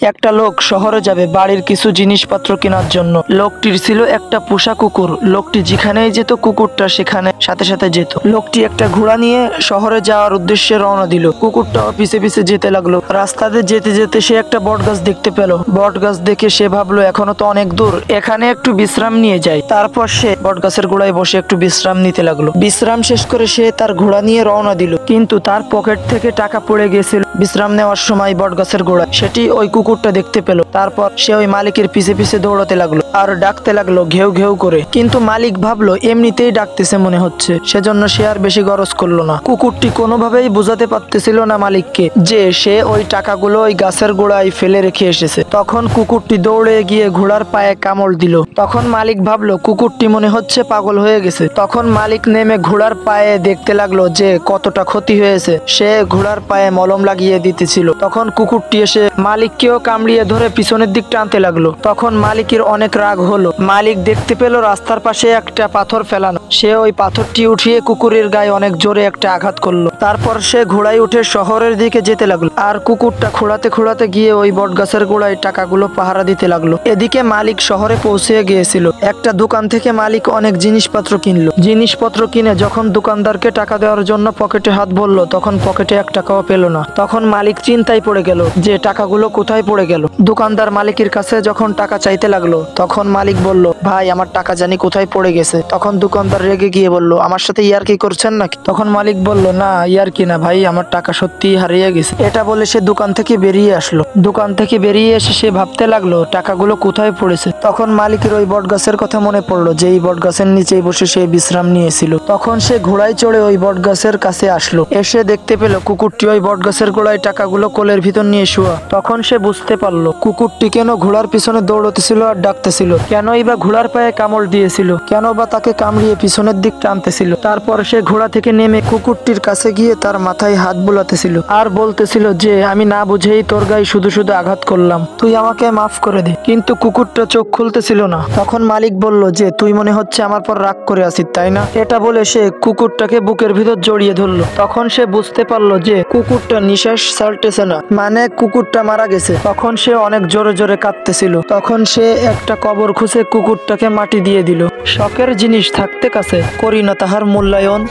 একটা লোক শহরে যাবে বাড়ির কিছু জিনিসপত্র কেনার জন্য। লোকটির ছিল একটা পোষা কুকুর। লোকটি যেখানেই যেত কুকুরটা সেখানে সাথে সাথে যেত। লোকটি একটা ঘোড়া নিয়ে শহরে যাওয়ার উদ্দেশ্যে রওনা দিল। কুকুরটাও পিছে পিছে যেতে লাগলো। রাস্তাতে যেতে যেতে সে একটা বট গাছ দেখতে পেল। বট গাছ দেখে সে ভাবলো এখনো তো অনেক দূর, এখানে একটু বিশ্রাম নিয়ে যায়। তারপর সে বট গাছের গোড়ায় বসে একটু বিশ্রাম নিতে লাগলো। বিশ্রাম শেষ করে সে তার ঘোড়া নিয়ে রওনা দিল, কিন্তু তার পকেট থেকে টাকা পড়ে গিয়েছিল বিশ্রাম নেওয়ার সময় বট গাছের গোড়ায়। সেটি ওই কুকুরটা দেখতে পেল। তারপর সে ওই মালিকের পিছে পিছে দৌড়াতে লাগলো আর ডাকতে লাগলো ঘেউ ঘেউ করে। কিন্তু মালিক ভাবলো এমনিতেই ডাকতেছে মনে হচ্ছে, সেজন্য সে আর বেশি গরজ করলো না। কুকুরটি কোনোভাবেই বোঝাতে পারতেছিল না মালিককে যে সে ওই টাকাগুলো ওই গাছের গোড়ায় ফেলে রেখে এসেছে। তখন কুকুরটি দৌড়ে গিয়ে ঘোড়ার পায়ে কামড় দিল। তখন মালিক ভাবলো কুকুরটি মনে হচ্ছে পাগল হয়ে গেছে। তখন মালিক নেমে ঘোড়ার পায়ে দেখতে লাগলো যে কতটা ক্ষতি হয়েছে। সে ঘোড়ার পায়ে মলম লাগিয়ে দিতেছিল। তখন কুকুরটি এসে মালিককেও কামড়িয়ে ধরে পিছনের দিক টানতে লাগলো। তখন মালিকের অনেক রাগ হলো। মালিক দেখতে পেল রাস্তার পাশে একটা পাথর ফেলানো। সে ওই পাথরটি উঠিয়ে কুকুরের গায়ে অনেক জোরে একটা আঘাত করলো। তারপর সে ঘোড়ায় উঠে শহরের দিকে যেতে লাগলো। আর কুকুরটা খোঁড়াতে খোঁড়াতে গিয়ে ওই বট গাছের গোড়ায় টাকাগুলো পাহারা দিতে লাগলো। এদিকে মালিক শহরে পৌঁছে গিয়েছিল। একটা দোকান থেকে মালিক অনেক জিনিসপত্র কিনলো। জিনিসপত্র কিনে যখন দোকানদারকে টাকা দেওয়ার জন্য পকেটে হাত ভরলো, তখন পকেটে এক টাকাও পেল না। তখন মালিক চিন্তায় পড়ে গেল যে টাকাগুলো কোথায় পড়ে গেল। দোকানদার মালিকের কাছে যখন টাকা চাইতে লাগলো, তখন মালিক বলল, ভাই আমার টাকা জানি কোথায় পড়ে গেছে। তখন দোকানদার রেগে গিয়ে বলল, আমার সাথে ইয়ারকি করছেন নাকি? তখন মালিক বলল, না ইয়ারকি না ভাই, আমার টাকা সত্যিই হারিয়ে গেছে। এটা বলে সে দোকান থেকে বেরিয়ে আসলো। দোকান থেকে বেরিয়ে এসে সে ভাবতে লাগলো টাকাগুলো কোথায় পড়েছে। তখন মালিকের ওই বট গাছের কথা মনে পড়লো যে এই বট গাছের নিচেই বসে সে বিশ্রাম নিয়েছিল। তখন সে ঘোড়ায় চড়ে ওই বট গাছের কাছে আসলো। এসে দেখতে পেল কুকুরটি ওই বট গাছের গোড়ায় টাকাগুলো কোলের ভিতর নিয়ে শোয়া। তখন সে বুঝতে পারলো কুকুরটি কেন ঘোড়ার পিছনে দৌড়তেছিল আর ডাকতেছিল, কেনই বা ঘোড়ার পায়ে কামড় দিয়েছিল, কেন বা তাকে কামড়িয়ে পিছনের দিক টানতেছিল। তারপর সে ঘোড়া থেকে নেমে কুকুরটির কাছে গিয়ে তার মাথায় হাত বুলাতেছিল আর বলতেছিল যে আমি না বুঝেই তোর গায়ে শুধু শুধু আঘাত করলাম, তুই আমাকে মাফ করে দে। কিন্তু কুকুরটা চোখ খুলতেছিল না। তখন মালিক বলল যে তুই মনে হচ্ছে আমার পর রাগ করে আছিস তাই না? এটা বলে সে কুকুরটাকে বুকের ভিতর জড়িয়ে ধরলো। তখন সে বুঝতে পারলো যে কুকুরটা নিঃশ্বাস ছাড়তেছে না, মানে কুকুরটা মারা গেছে। তখন সে অনেক জোরে জোরে কাঁদতেছিল। তখন সে একটা কবর খুঁজে কুকুরটাকে মাটি দিয়ে দিল। শখের জিনিস থাকতে কাছে করি না তাহার মূল্যায়ন,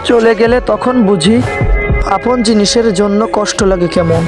চলে গেলে তখন বুঝি আপন জিনিসের জন্য কষ্ট লাগে কেমন।